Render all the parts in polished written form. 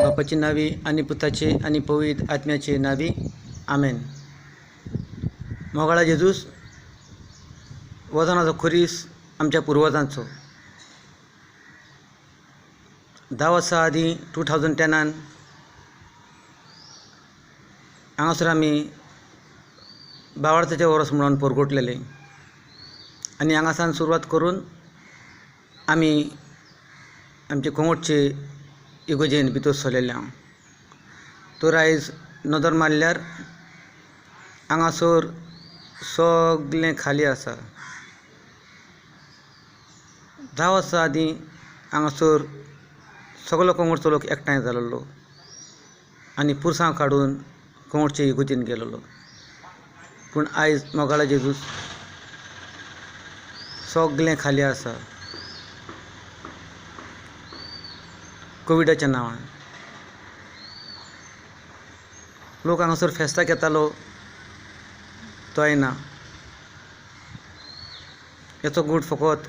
बापाची नावी आणि पुताचे आणि पवित्र आत्म्याचे नावी आमेन. मोगाळा जेजूस वजनाचो खोरीस आमच्या पुर्वजांचो 10 वर्सां आदीं 2010 हांगासर आमी बावार्थाचें वर्स म्हणून परगोटलेले आनी हांगासान सुरवात करून आमी आमचे कोंगडचे इगोजेन भितर सरलेले हांव. तर आयज नदर मारल्यार हांगासर सगळें खाली आसा. 10 वर्सां आदीं हांगासर सगळो कोंगडचो लोक एकठांय जाल्लो आनी पुरसांव काडून कोंगडचे इगोजेन गेलोलो. पूण आयज मोगाळा जेजूस सगळें खाली आसा कोविडाच्या नांवान. लोक हांगासर फेस्ताक येतालो तोय ना. हेचो गूट फकत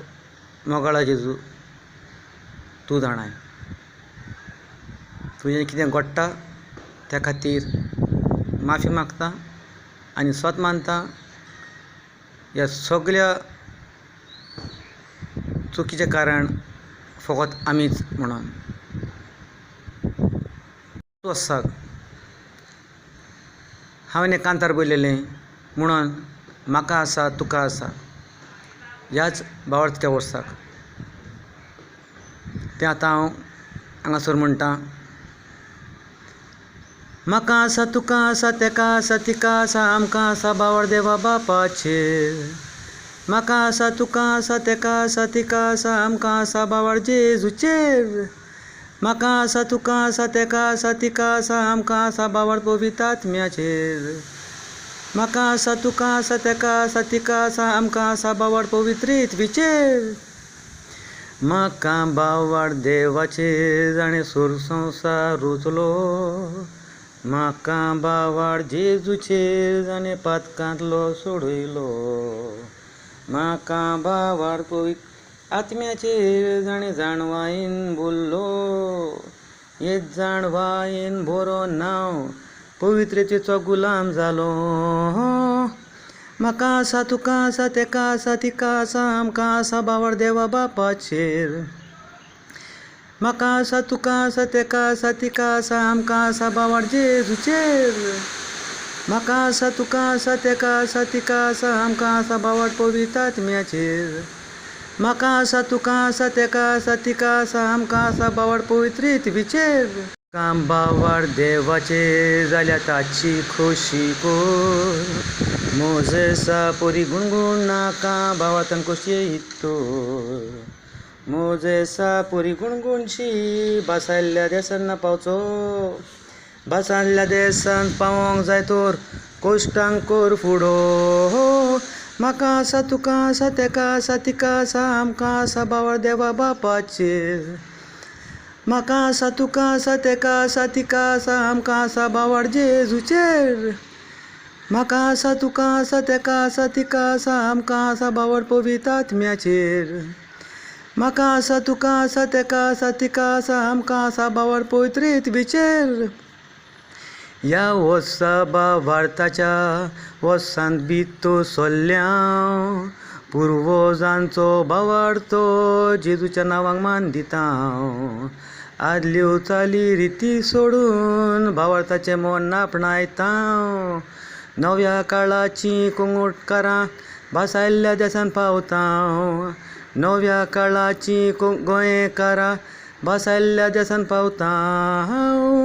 मोगाळा जेजू तूं जाणाय. तुजें कितें घडटा त्या खातीर माफी मागता आनी स्वत मानता ह्या सगळ्या चुकीचें कारण फकत आमीच म्हणून. वर्साक हांवें एक कांतार बरयलेलें म्हणून म्हाका आसा तुका आसा ह्याच बावार्थाच्या वर्साक. तें आतां हांव हांगासर म्हणटा. म्हाका आसा तुका आसा तेका आसा तिका आसा आमकां आसा बावर देवा बापाचेर. म्हाका आसा तुका आसा तेका आसा तिका आसा आमकां आसा बावर जेजूचेर. म्हाका आसा तुका आसा तेका आसा तिका आसा आमकां आसा बावर पवित्र आत्म्याचेर. म्हाका आसा तुका आसा तेका आसा तिका आसा आमकां आसा बावर पवित्र इतवीचेर. म्हाका बावर देवाचेर जाणें सोर संवसार रुचलो. म्हाका बावर जेजूचेर जाणें पातकांतलो सोडयलो. म्हाका बावर पवित्र आत्म्याचेर जाणें जाणवायेन बोल्लो. हे जाणवायेन बरो नांव पवित्रतेचो गुलाम जालो. म्हाका आसा तुका आसा तेका आसा तिका आसा आमकां आसा बावर देवा बापाचेर. म्हाका आसा तुका आसा तेका आसा तिका आसा आमकां आसा बावर जेजूचेर. म्हाका आसा तुका आसा तेका आसा तिका आसा आमकां आसा बावर पवित्र आत्म्याचेर. म्हाका आसा तुका आसा तेका आसा तिका आसा आमकां आसा बावर पवित्र इतवीचेर. काम बावर देवाचेर जाल्यार ताची खोशी कर. मोजेसा पोरी गुणगुण नाका बावार्थान खोशये इत्तोर. मोजेसा पोरी गुणगुणशी बासायल्ल्या देसान ना पावचो. बासायल्ल्या देसान पावोंक जाय तर कोश्टांक कर फुडो. म्हाका आसा तुका आसा तेका आसा तिका आसा आमकां आसा बावर देवा बापाचेर. म्हाका आसा तुका आसा तेका आसा तिका आसा आमकां आसा बावर जेजूचेर. म्हाका आसा तुका आसा तेका आसा तिका आसा आमकां आसा बावर पवित्र आत्म्याचेर. म्हाका आसा तुका आसा तेका आसा तिका आसा आमकां आसा बावर पवित्र इतवीचेर. ह्या वर्सा बावार्थाच्या वर्सांत भितर सरल्या पुर्वजांचो बावार्थ जेजूच्या नांवाक मान दिता हांव. आदल्यो चाली रिती सोडून बावार्थाचें मोन आपणायता. नव्या काळाची कोंगडकारां बासायल्ल्या देसान पावता. नव्या काळाची गोंयकारां बासायल्ल्या देसान पावता.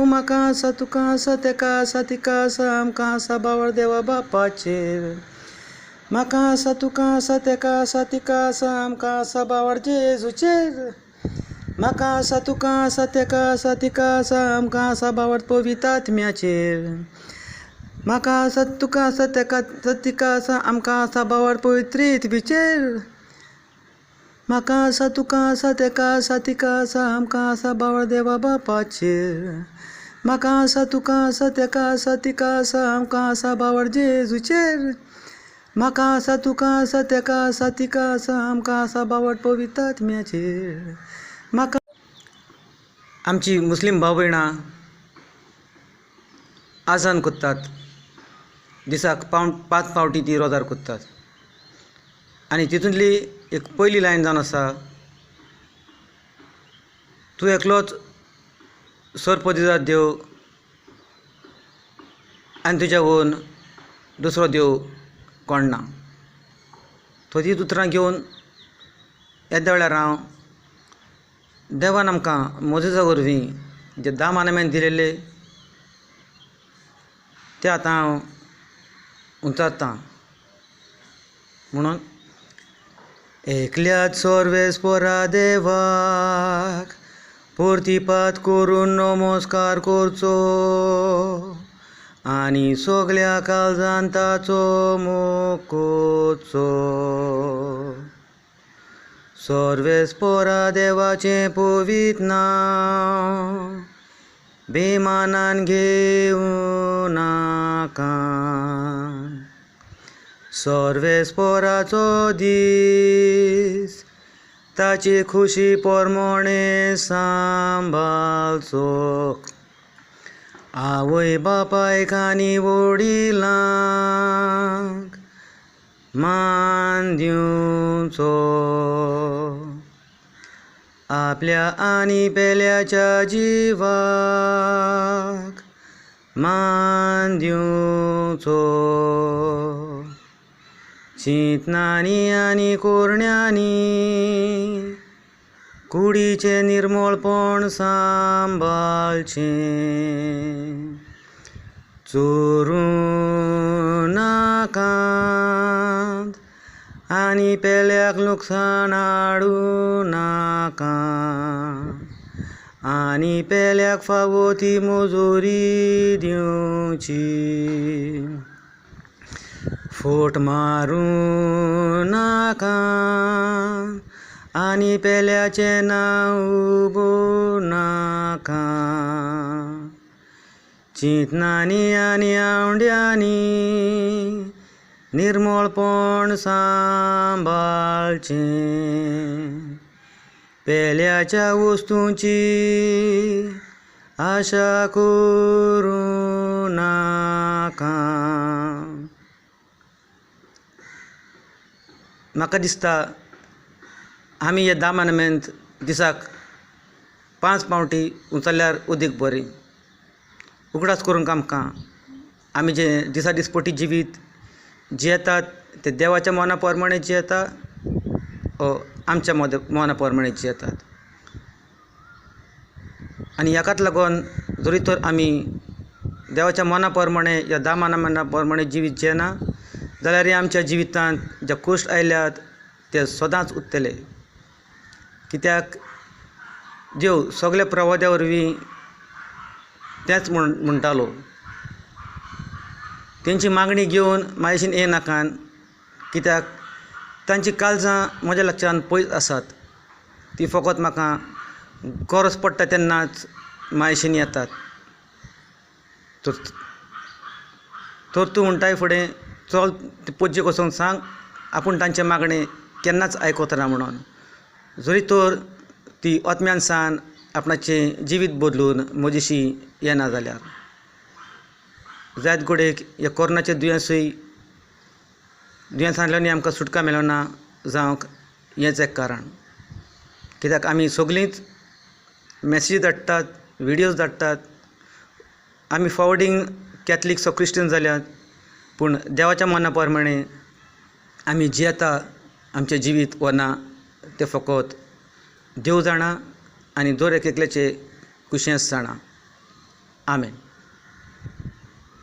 म्हाका आसा तुका आसा तेका आसा तिका आसा आमकां आसा बावर देवा बापाचेर. म्हाका आसा तुका आसा तेका आसा तिका आसा आमकां आसा बावर जेजूचेर. म्हाका आसा तुका आसा तेका आसा तिका आसा आमकां आसा बावर पवित्र आत्म्याचेर. म्हाका आसा तुका आसा तेका आसा तिका आसा आमकां आसा बावर पवित्र इतवीचेर. म्हाका आसा तुका आसा तेका आसा तिका आसा आमकां आसा बावर देवा बापाचेर. म्हाका आसा तुका आसा तेका आसा तिका आसा आमकां आसा बावर जेजूचेर. म्हाका आसा तुका आसा तेका आसा तिका आसा आमकां आसा बावर पवित्र आत्म्याचेर. म्हाका आमची मुस्लीम भाव भयणां आसन कोत्तात, दिसाक 5 फावटी ती रोजार कोत्तात. आनी तितूंतली एक पयली लायन जावन आसा, तूं एकलोच सर्पदिजार देव आनी तुज्या वोन दुसरो देव कोण ना. तो ती उतरां घेवन येद्या वेळार हांव देवान आमकां मोजेसा वरवीं जे 10 मानमेंट दिलेले ते आतां हांव उंचारतां. म्हणून एकल्याच सर्वेस्परा देवाक परतीपात करून नमस्कार करचो आनी सगल्या काळजान ताचो मोग करचो. सर्वेस्परा देवाचें पवित्र नांव बेमानान घेवं नाका. सर्वेस्पराचो दीस ताचे खुशी पोरमोणे सांबाळचो. आवय बापायक आनी वडिलांक मान दिवचो. आपल्या आनी पेल्याच्या जिवाक मान दिवचो. चिंतनांनी आनी कोरण्यांनी कुडीचें निर्मळपण सांबाळचें. चोरूं नाकात आनी पेल्याक लुकसाण हाडूं नाका. आनी पेल्याक फावो ती मजुरी दिवची. फोट मारूं नाका आनी पेल्याचें नांव उबो नाका. चिंतनांनी आनी आवड्यांनी निर्मळपण सांबाळचें. पेल्याच्या वस्तूंची आशा करूं नाका. म्हाका दिसता आमी हे 10 मानमेंट दिसाक 5 फावटी उचल्ल्यार उदीक बरी. उगडास करूंक आमकां आमी जे दिसा दिसपटी जिवीत जियेतात ते देवाच्या मोना प्रमाणे जियेता आमच्या मोना प्रमाणे जियेतात. आनी हाकाच लागून जरी तर आमी देवाच्या मोना प्रमाणे या 10 मानमेंटा प्रमाणे जिवीत जियेना जाल्यार आमच्या जिवितांत जे कश्ट आयल्यात ते सदांच उरतले. कित्याक देव सगल्या प्रवाद्या वरवीं तेंच म्हणटालो, तेंची मागणी घेवन मायेशीन येनाकात, कित्याक तांची काळजां म्हज्या लागच्यान पयस आसात. ती फकत म्हाका गरज पडटा तेन्नाच मायेशीन येतात. तर तूं म्हणटाय फुडें चल पोज्जे वचून सांग आपूण तांचे मागणे केन्नाच आयकतना म्हणून. जरी तर ती आत्म्यानसान आपणाचें जिवीत बदलून म्हजेशी येना जाल्यार. जायत घोडेक हे कोरोनाचें दुयेंसांतल्यान आमकां सुटका मेळना जावंक हेंच एक कारण. कित्याक आमी सगळींच मॅसेज धाडटात, विडियोज धाडटात. आमी फॉवर्डिंग कॅथलीक वा क्रिश्चन जाल्यात, पूण देवाच्या मना प्रमाणे आमी जियेता आमचें जिवीत वा ना तें फकत देव जाणा आनी दर एकल्याचें कुशेंच जाणा. आमेन.